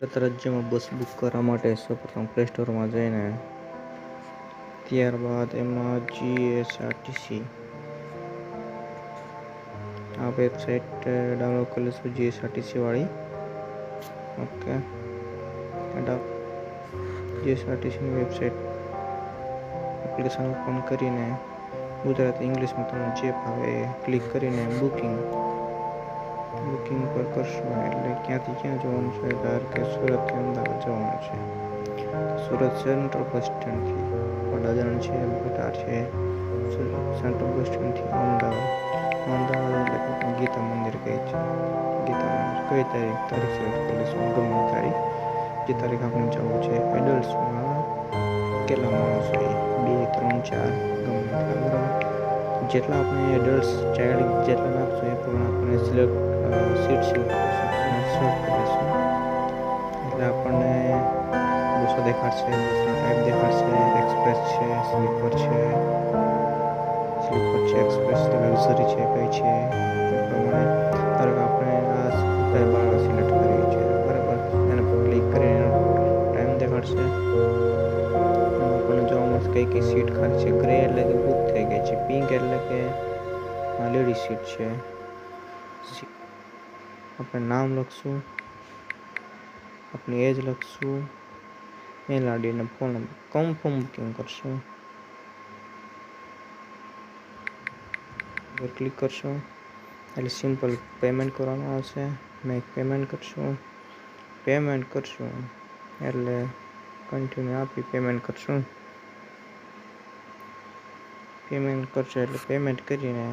ગુજરાત રાજ્યમાં bus book કરવા માટે સૌપ્રથમ પ્લે સ્ટોરમાં જઈને ત્યારબાદ એમાં જીએસઆરટીસી આ વેબસાઇટ ડાઉનલોડ કરી લઈશું, જીએસઆરટીસી વાળી. ઓકે, જીએસઆરટીસીની વેબસાઇટ એપ્લિકેશન ઓપન કરીને ગુજરાતી ઇંગ્લિશમાં તમને જે ભાવે એ ક્લિક કરીને બુકિંગ પર કરશો એટલે ક્યાંથી ક્યાં જવાનું છે. ધારો કે સુરતથી અમદાવાદ જવાનું છે, સુરત સેન્ટ્રલ બસ સ્ટેન્ડથી વડાજણ છે, બટાર છે, સેન્ટ્રલ બસ સ્ટેન્ડથી અમદાવાદ એટલે ગીતા મંદિર કહે છે. ગીતા મંદિર કઈ તારીખ સિલેક્ટ કરી લઈશું, ગમે તારીખ, જે તારીખ આપણે જવું છે. એડલ્ટ્સમાં કેટલા માણસો એ 2, 3, 4 ગમે એટલા, બરાબર. જેટલા આપણે એડલ્ટ્સ ચાઇલ્ડ જેટલા નાખશું એ પ્રમાણે આપણે સીટ સિલેક્ટ કરીશું અને સર્ચ કરીશું એટલે આપણને બસો દેખાડશે, બસનો ટાઈપ દેખાડશે. એક્સપ્રેસ છે, સ્લીપર છે, એક્સપ્રેસ છે, લક્ઝરી છે, કઈ છે એ પ્રમાણે. ધારો કે આપણે આ બાળા સિલેક્ટ કરવી છે, બરાબર. એના પર ક્લિક કરીને ટાઈમ દેખાડશે. આપણને જોવા મળશે કઈ સીટ ખાલી છે. ગ્રે એટલે કે બુક થઈ ગઈ છે, પિંક એટલે કે લેડી સીટ છે. આપણે નામ લખશું, આપણી એજ લખશું, મેલ આઈડી અને ફોન નંબર. કન્ફર્મ બુકિંગ કરશું, ક્લિક કરશું એટલે સિમ્પલ પેમેન્ટ કરવાનું આવશે. મેક પેમેન્ટ કરશું એટલે કન્ટિન્યુ આપી પેમેન્ટ કરશું એટલે પેમેન્ટ કરીને